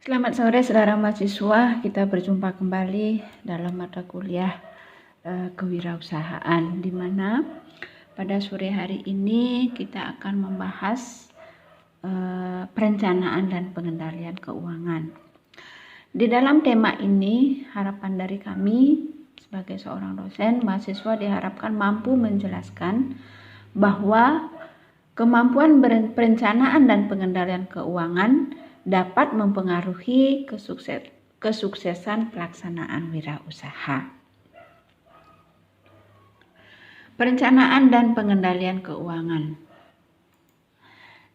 Selamat sore saudara mahasiswa, kita berjumpa kembali dalam mata kuliah kewirausahaan, di mana pada sore hari ini kita akan membahas perencanaan dan pengendalian keuangan. Di dalam tema ini, harapan dari kami sebagai seorang dosen, mahasiswa diharapkan mampu menjelaskan bahwa kemampuan perencanaan dan pengendalian keuangan dapat mempengaruhi kesuksesan pelaksanaan wirausaha. Perencanaan dan pengendalian keuangan.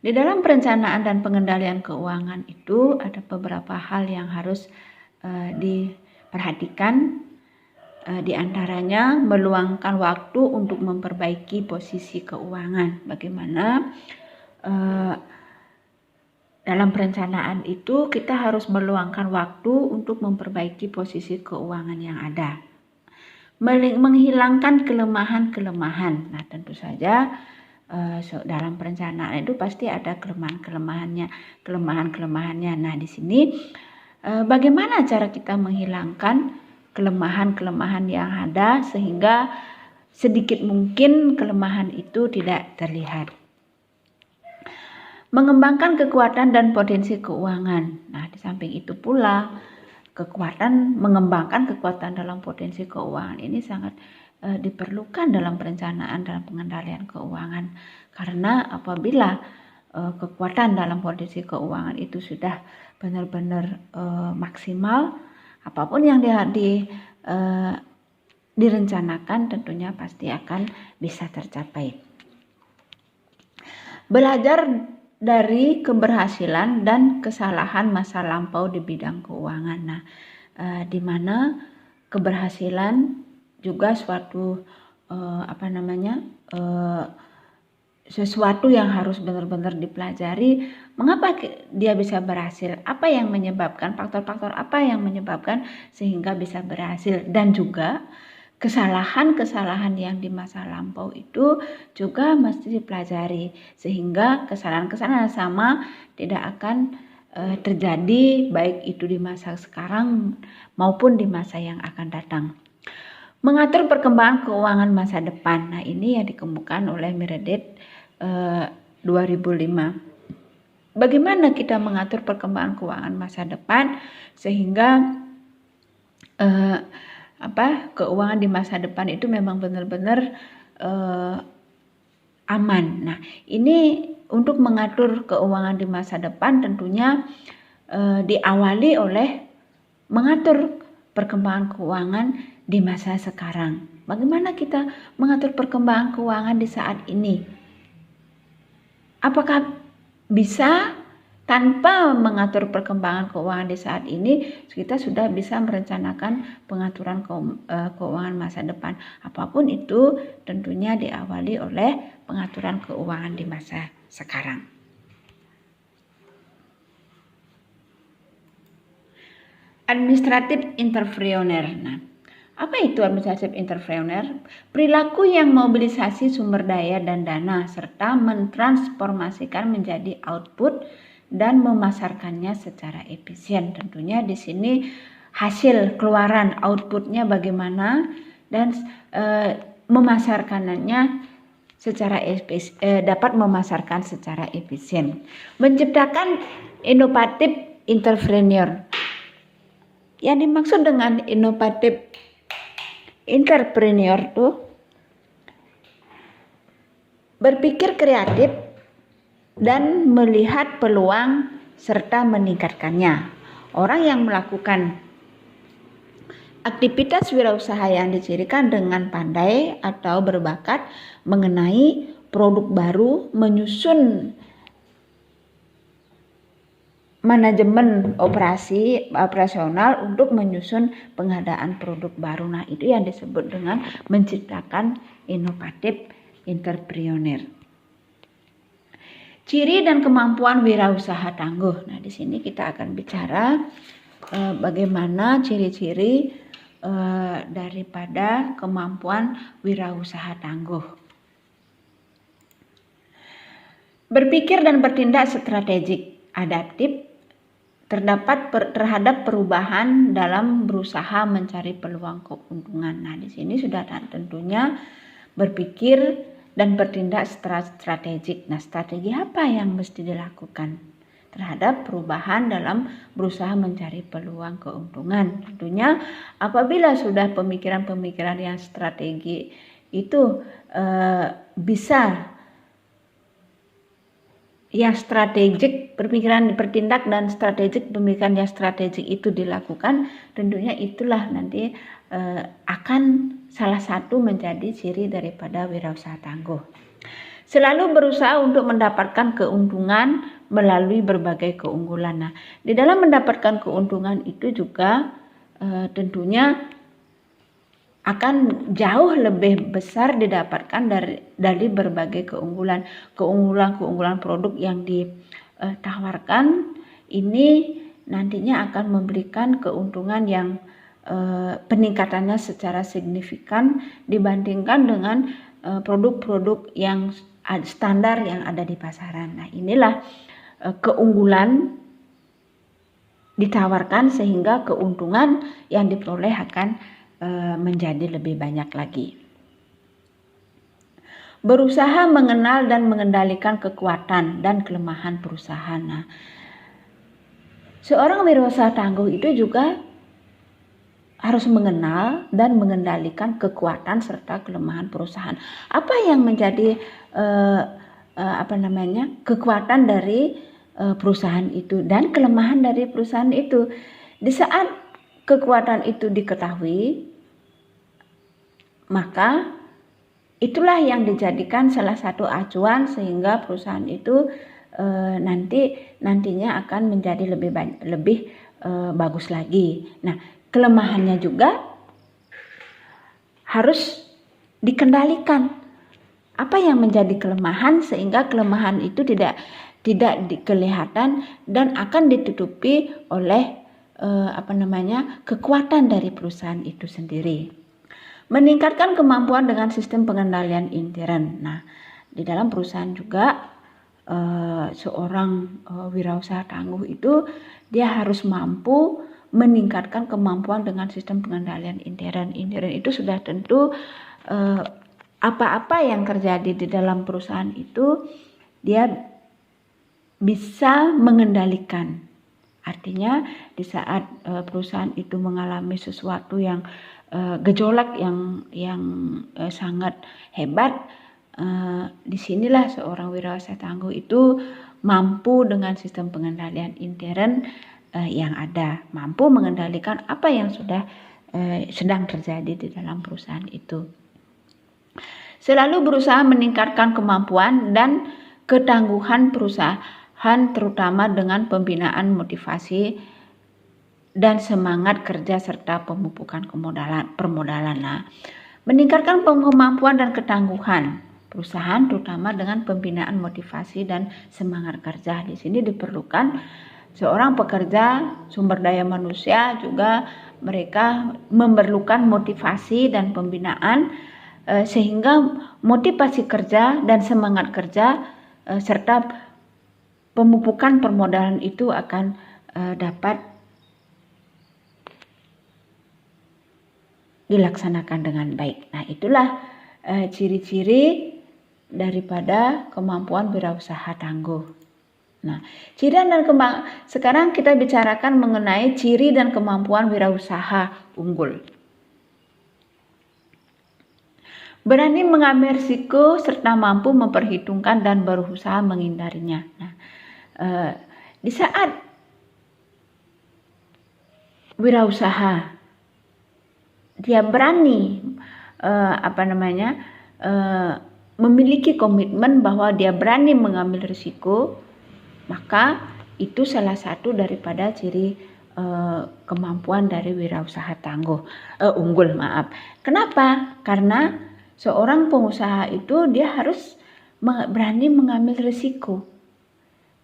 Di dalam perencanaan dan pengendalian keuangan itu ada beberapa hal yang harus diperhatikan. Di antaranya meluangkan waktu untuk memperbaiki posisi keuangan. Bagaimana dalam perencanaan itu kita harus meluangkan waktu untuk memperbaiki posisi keuangan yang ada. Menghilangkan kelemahan-kelemahan. Nah, tentu saja dalam perencanaan itu pasti ada kelemahan-kelemahannya. Nah, di sini bagaimana cara kita menghilangkan kelemahan-kelemahan yang ada sehingga sedikit mungkin kelemahan itu tidak terlihat. Mengembangkan kekuatan dan potensi keuangan. Nah, di samping itu pula mengembangkan kekuatan dalam potensi keuangan ini sangat diperlukan dalam perencanaan dan pengendalian keuangan. Karena apabila kekuatan dalam potensi keuangan itu sudah benar-benar maksimal, apapun yang direncanakan tentunya pasti akan bisa tercapai. Belajar dari keberhasilan dan kesalahan masa lampau di bidang keuangan. Nah, di mana keberhasilan juga suatu sesuatu yang harus benar-benar dipelajari. Mengapa dia bisa berhasil? Apa yang menyebabkan, faktor-faktor apa yang menyebabkan sehingga bisa berhasil, dan juga kesalahan-kesalahan yang di masa lampau itu juga mesti dipelajari sehingga kesalahan-kesalahan sama tidak akan terjadi baik itu di masa sekarang maupun di masa yang akan datang. Mengatur perkembangan keuangan masa depan. Nah, ini yang dikemukakan oleh Meredith 2005. Bagaimana kita mengatur perkembangan keuangan masa depan sehingga keuangan di masa depan itu memang benar-benar aman. Nah, ini untuk mengatur keuangan di masa depan tentunya diawali oleh mengatur perkembangan keuangan di masa sekarang. Bagaimana kita mengatur perkembangan keuangan di saat ini? Apakah bisa tanpa mengatur perkembangan keuangan di saat ini, kita sudah bisa merencanakan pengaturan keuangan masa depan. Apapun itu tentunya diawali oleh pengaturan keuangan di masa sekarang. Administratif entrepreneur. Nah, apa itu administratif entrepreneur? Perilaku yang mobilisasi sumber daya dan dana serta mentransformasikan menjadi output dan memasarkannya secara efisien. Tentunya di sini hasil keluaran outputnya bagaimana dan memasarkannya secara dapat memasarkan secara efisien. Menciptakan inovatif entrepreneur. Yang dimaksud dengan inovatif entrepreneur itu berpikir kreatif dan melihat peluang serta meningkatkannya. Orang yang melakukan aktivitas wirausaha yang dicirikan dengan pandai atau berbakat mengenai produk baru, menyusun manajemen operasional untuk menyusun pengadaan produk baru. Nah, itu yang disebut dengan menciptakan inovatif entrepreneur. Ciri dan kemampuan wirausaha tangguh. Nah, di sini kita akan bicara bagaimana ciri-ciri daripada kemampuan wirausaha tangguh. Berpikir dan bertindak strategik, adaptif, terhadap perubahan dalam berusaha mencari peluang keuntungan. Nah, di sini sudah tentunya berpikir dan bertindak strategik. Nah, strategi apa yang mesti dilakukan terhadap perubahan dalam berusaha mencari peluang keuntungan? Tentunya apabila sudah pemikiran-pemikiran yang strategi itu bisa yang strategik, berpikiran bertindak dan strategik, pemikiran yang strategik itu dilakukan, tentunya itulah nanti akan salah satu menjadi ciri daripada wirausaha tangguh. Selalu berusaha untuk mendapatkan keuntungan melalui berbagai keunggulan. Nah, di dalam mendapatkan keuntungan itu juga tentunya akan jauh lebih besar didapatkan dari berbagai keunggulan produk yang ditawarkan. Ini nantinya akan memberikan keuntungan yang peningkatannya secara signifikan dibandingkan dengan produk-produk yang standar yang ada di pasaran. Nah, inilah keunggulan ditawarkan sehingga keuntungan yang diperoleh akan menjadi lebih banyak lagi. Berusaha mengenal dan mengendalikan kekuatan dan kelemahan perusahaan. Nah, seorang wirausaha tangguh itu juga harus mengenal dan mengendalikan kekuatan serta kelemahan perusahaan. Apa yang menjadi kekuatan dari perusahaan itu dan kelemahan dari perusahaan itu. Di saat kekuatan itu diketahui, maka itulah yang dijadikan salah satu acuan sehingga perusahaan itu nantinya akan menjadi lebih bagus lagi. Nah, kelemahannya juga harus dikendalikan. Apa yang menjadi kelemahan sehingga kelemahan itu tidak kelihatan dan akan ditutupi oleh kekuatan dari perusahaan itu sendiri. Meningkatkan kemampuan dengan sistem pengendalian intern. Nah, di dalam perusahaan juga seorang wirausaha tangguh itu dia harus mampu meningkatkan kemampuan dengan sistem pengendalian intern. Intern itu sudah tentu apa-apa yang terjadi di dalam perusahaan itu dia bisa mengendalikan. Artinya di saat perusahaan itu mengalami sesuatu yang gejolak yang sangat hebat, disinilah seorang wirausaha tangguh itu mampu dengan sistem pengendalian intern yang ada, mampu mengendalikan apa yang sudah sedang terjadi di dalam perusahaan itu. Selalu berusaha meningkatkan kemampuan dan ketangguhan perusahaan, terutama dengan pembinaan motivasi dan semangat kerja serta pemupukan permodalan. Nah, meningkatkan kemampuan dan ketangguhan perusahaan terutama dengan pembinaan motivasi dan semangat kerja. Di sini diperlukan seorang pekerja sumber daya manusia juga mereka memerlukan motivasi dan pembinaan sehingga motivasi kerja dan semangat kerja serta pemupukan permodalan itu akan dapat dilaksanakan dengan baik. Nah, itulah ciri-ciri daripada kemampuan wirausaha tangguh. Nah, ciri dan sekarang kita bicarakan mengenai ciri dan kemampuan wirausaha unggul. Berani mengambil risiko serta mampu memperhitungkan dan berusaha menghindarinya. Nah, di saat wirausaha dia berani memiliki komitmen bahwa dia berani mengambil risiko, maka itu salah satu daripada ciri kemampuan dari wirausaha unggul. Kenapa? Karena seorang pengusaha itu dia harus berani mengambil risiko.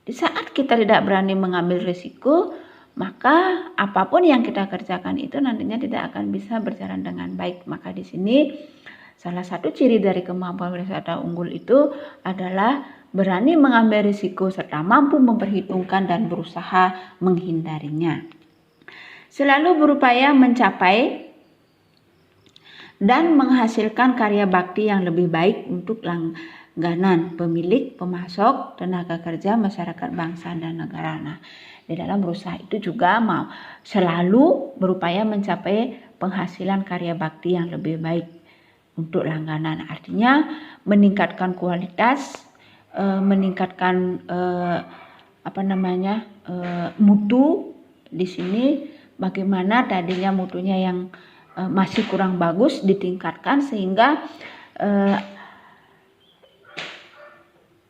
Di saat kita tidak berani mengambil risiko, maka apapun yang kita kerjakan itu nantinya tidak akan bisa berjalan dengan baik. Maka di sini salah satu ciri dari kemampuan wirausaha unggul itu adalah berani mengambil risiko, serta mampu memperhitungkan dan berusaha menghindarinya. Selalu berupaya mencapai dan menghasilkan karya bakti yang lebih baik untuk langganan, pemilik, pemasok, tenaga kerja, masyarakat, bangsa, dan negara. Nah, di dalam berusaha itu juga mau selalu berupaya mencapai penghasilan karya bakti yang lebih baik untuk langganan. Artinya meningkatkan kualitas, meningkatkan mutu. Di sini bagaimana tadinya mutunya yang masih kurang bagus ditingkatkan sehingga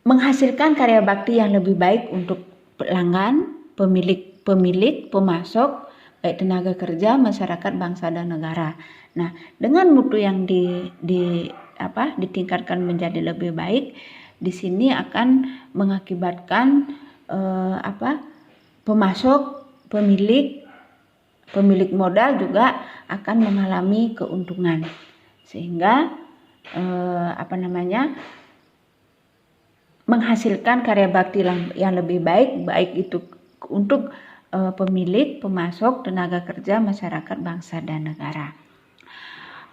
menghasilkan karya bakti yang lebih baik untuk pelanggan, pemilik, pemasok, baik tenaga kerja, masyarakat, bangsa, dan negara. Nah, dengan mutu yang ditingkatkan menjadi lebih baik, di sini akan mengakibatkan pemasok, pemilik modal juga akan mengalami keuntungan, sehingga menghasilkan karya bakti yang lebih baik itu untuk pemilik, pemasok, tenaga kerja, masyarakat, bangsa, dan negara.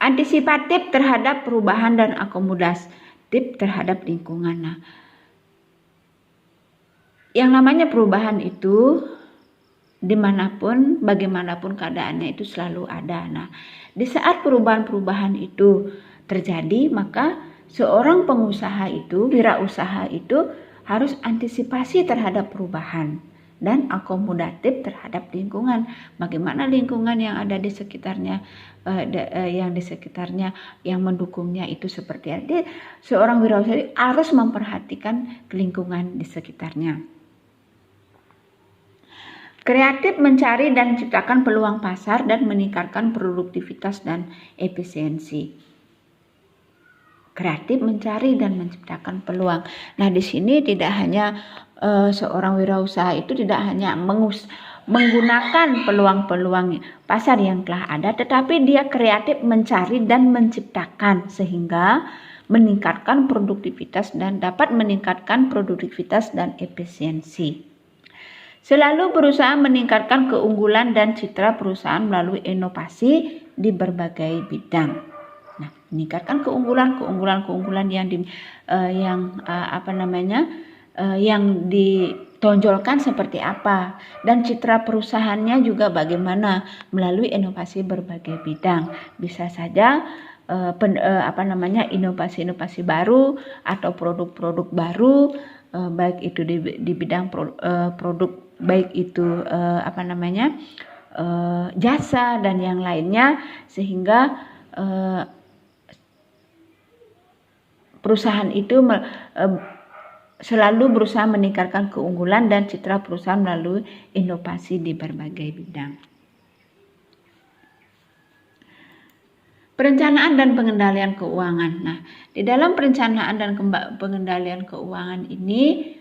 Antisipatif terhadap perubahan dan akomodatif terhadap lingkungan. Nah, yang namanya perubahan itu dimanapun, bagaimanapun keadaannya itu selalu ada. Nah, di saat perubahan-perubahan itu terjadi, maka seorang pengusaha itu, wirausaha itu harus antisipasi terhadap perubahan dan akomodatif terhadap lingkungan. Bagaimana lingkungan yang ada di sekitarnya, yang mendukungnya itu seperti apa. Seorang wirausaha harus memperhatikan lingkungan di sekitarnya. Kreatif mencari dan menciptakan peluang pasar dan meningkatkan produktivitas dan efisiensi. Kreatif mencari dan menciptakan peluang. Nah, di sini tidak hanya seorang wirausaha itu tidak hanya menggunakan peluang-peluang pasar yang telah ada, tetapi dia kreatif mencari dan menciptakan sehingga meningkatkan produktivitas dan dapat meningkatkan produktivitas dan efisiensi. Selalu berusaha meningkatkan keunggulan dan citra perusahaan melalui inovasi di berbagai bidang. Nah, meningkatkan keunggulan yang ditonjolkan seperti apa, dan citra perusahaannya juga bagaimana melalui inovasi berbagai bidang. Bisa saja inovasi-inovasi baru atau produk-produk baru, baik itu di bidang produk, baik itu jasa dan yang lainnya, sehingga perusahaan itu selalu berusaha meningkatkan keunggulan dan citra perusahaan melalui inovasi di berbagai bidang. Perencanaan dan pengendalian keuangan. Nah, di dalam perencanaan dan pengendalian keuangan ini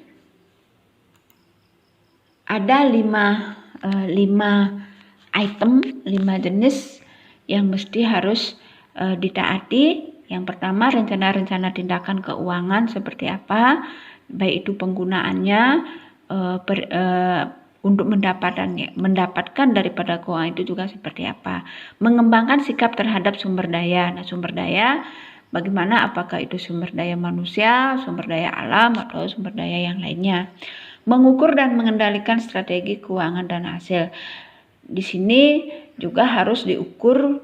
ada 5 jenis yang mesti harus ditaati. Yang pertama, rencana-rencana tindakan keuangan seperti apa, baik itu penggunaannya untuk mendapatkan daripada keuangan itu juga seperti apa. Mengembangkan sikap terhadap sumber daya. Nah, sumber daya bagaimana, apakah itu sumber daya manusia, sumber daya alam, atau sumber daya yang lainnya. Mengukur dan mengendalikan strategi keuangan dan hasil. Di sini juga harus diukur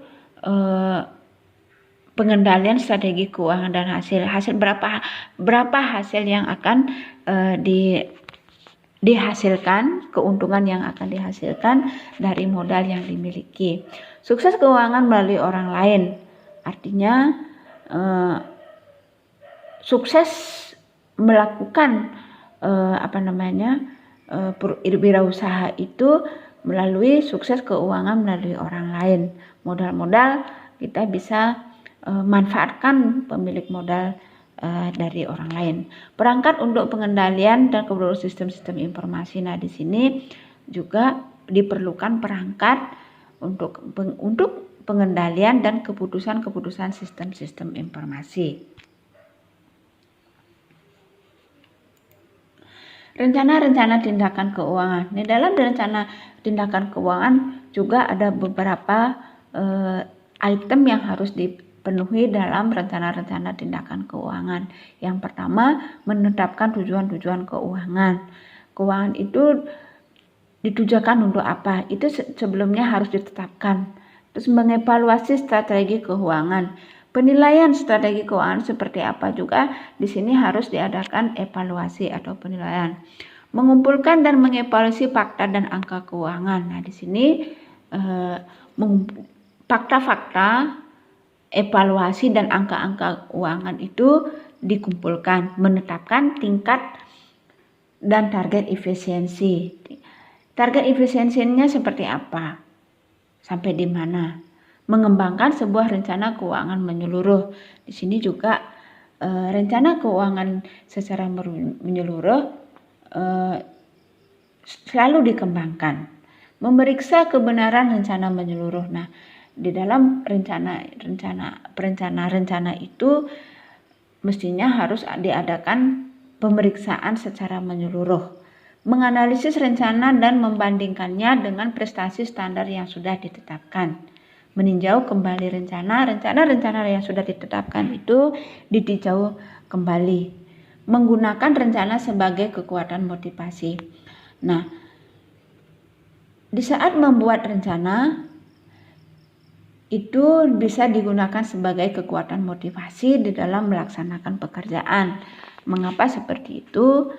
pengendalian strategi keuangan dan hasil berapa hasil yang akan dihasilkan, keuntungan yang akan dihasilkan dari modal yang dimiliki. Sukses keuangan melalui orang lain, artinya sukses melakukan wirausaha itu melalui sukses keuangan melalui orang lain. Modal-modal kita bisa manfaatkan pemilik modal dari orang lain. Perangkat untuk pengendalian dan keberadaan sistem-sistem informasi. Nah, di sini juga diperlukan perangkat untuk pengendalian dan keputusan-keputusan sistem-sistem informasi. Rencana-rencana tindakan keuangan. Di dalam rencana tindakan keuangan juga ada beberapa item yang harus dipenuhi dalam rencana-rencana tindakan keuangan. Yang pertama, menetapkan tujuan-tujuan keuangan. Keuangan itu ditujukan untuk apa? Itu sebelumnya harus ditetapkan. Terus mengevaluasi strategi keuangan. Penilaian strategi keuangan seperti apa juga di sini harus diadakan evaluasi atau penilaian. Mengumpulkan dan mengevaluasi fakta dan angka keuangan. Nah, di sini fakta-fakta, evaluasi dan angka-angka keuangan itu dikumpulkan, menetapkan tingkat dan target efisiensi. Target efisiensinya seperti apa? Sampai di mana? Mengembangkan sebuah rencana keuangan menyeluruh. Di sini juga rencana keuangan secara menyeluruh selalu dikembangkan. Memeriksa kebenaran rencana menyeluruh. Nah, di dalam rencana itu mestinya harus diadakan pemeriksaan secara menyeluruh. Menganalisis rencana dan membandingkannya dengan prestasi standar yang sudah ditetapkan. Meninjau kembali rencana yang sudah ditetapkan itu ditinjau kembali. Menggunakan rencana sebagai kekuatan motivasi. Nah, di saat membuat rencana itu bisa digunakan sebagai kekuatan motivasi di dalam melaksanakan pekerjaan. Mengapa seperti itu?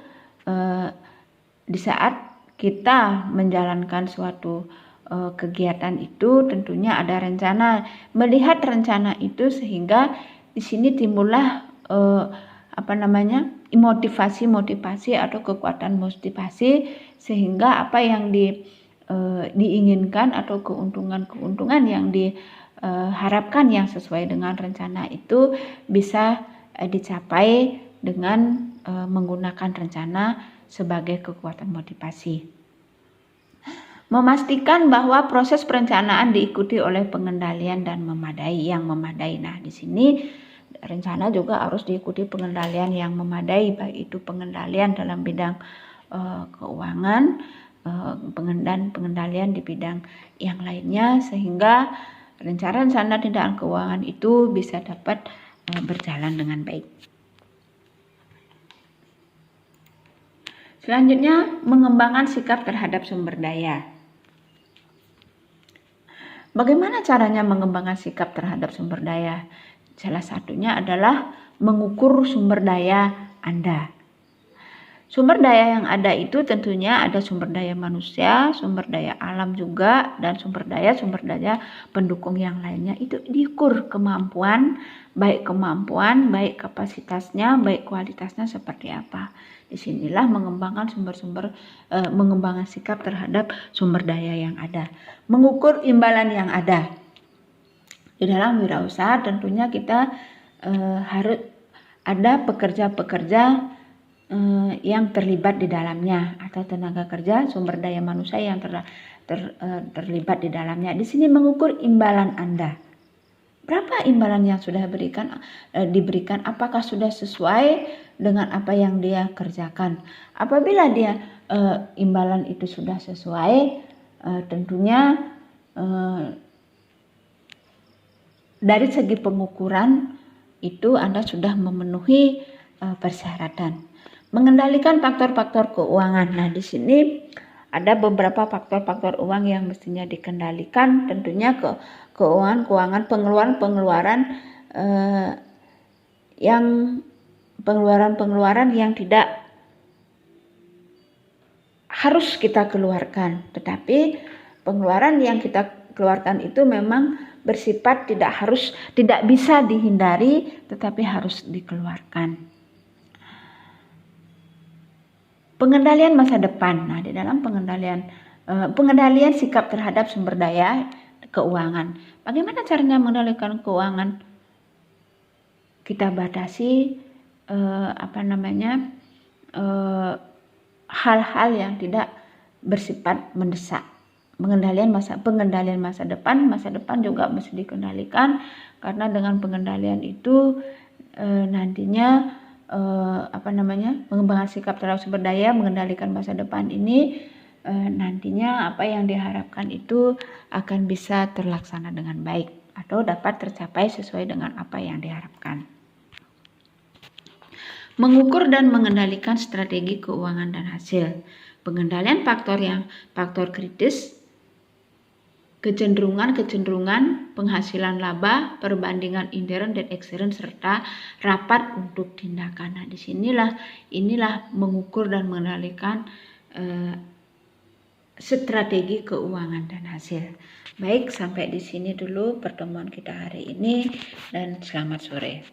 Di saat kita menjalankan suatu kegiatan itu tentunya ada rencana. Melihat rencana itu sehingga di sini timbullah motivasi atau kekuatan motivasi sehingga apa yang diinginkan atau keuntungan yang diharapkan yang sesuai dengan rencana itu bisa dicapai dengan menggunakan rencana sebagai kekuatan motivasi. Memastikan bahwa proses perencanaan diikuti oleh pengendalian dan yang memadai. Nah, di sini rencana juga harus diikuti pengendalian yang memadai, baik itu pengendalian dalam bidang keuangan, pengendalian di bidang yang lainnya, sehingga rencana tindakan keuangan itu bisa dapat berjalan dengan baik. Selanjutnya, mengembangkan sikap terhadap sumber daya. Bagaimana caranya mengembangkan sikap terhadap sumber daya? Salah satunya adalah mengukur sumber daya Anda. Sumber daya yang ada itu tentunya ada sumber daya manusia, sumber daya alam juga, dan sumber daya pendukung yang lainnya. Itu diukur kemampuan, baik kapasitasnya, baik kualitasnya seperti apa. Disinilah mengembangkan mengembangkan sikap terhadap sumber daya yang ada. Mengukur imbalan yang ada. Di dalam wirausaha tentunya kita harus ada pekerja-pekerja yang terlibat di dalamnya, atau tenaga kerja sumber daya manusia yang terlibat di dalamnya. Di sini mengukur imbalan Anda. Berapa imbalan yang sudah diberikan? Apakah sudah sesuai dengan apa yang dia kerjakan? Apabila dia imbalan itu sudah sesuai, tentunya dari segi pengukuran itu Anda sudah memenuhi persyaratan. Mengendalikan faktor-faktor keuangan. Nah, di sini ada beberapa faktor-faktor uang yang mestinya dikendalikan. Tentunya keuangan, pengeluaran yang tidak harus kita keluarkan, tetapi pengeluaran yang kita keluarkan itu memang bersifat tidak bisa dihindari, tetapi harus dikeluarkan. Pengendalian masa depan. Nah, di dalam pengendalian sikap terhadap sumber daya keuangan. Bagaimana caranya mengendalikan keuangan? Kita batasi hal-hal yang tidak bersifat mendesak. Pengendalian masa depan juga mesti dikendalikan, karena dengan pengendalian itu nantinya mengembangkan sikap terhadap sumber daya, mengendalikan masa depan ini, nantinya apa yang diharapkan itu akan bisa terlaksana dengan baik atau dapat tercapai sesuai dengan apa yang diharapkan. Mengukur dan mengendalikan strategi keuangan dan hasil. Pengendalian faktor kritis, kecenderungan penghasilan laba, perbandingan intern dan ekstern, serta rapat untuk tindakan. Nah, inilah mengukur dan mengendalikan strategi keuangan dan hasil. Baik, sampai di sini dulu pertemuan kita hari ini dan selamat sore.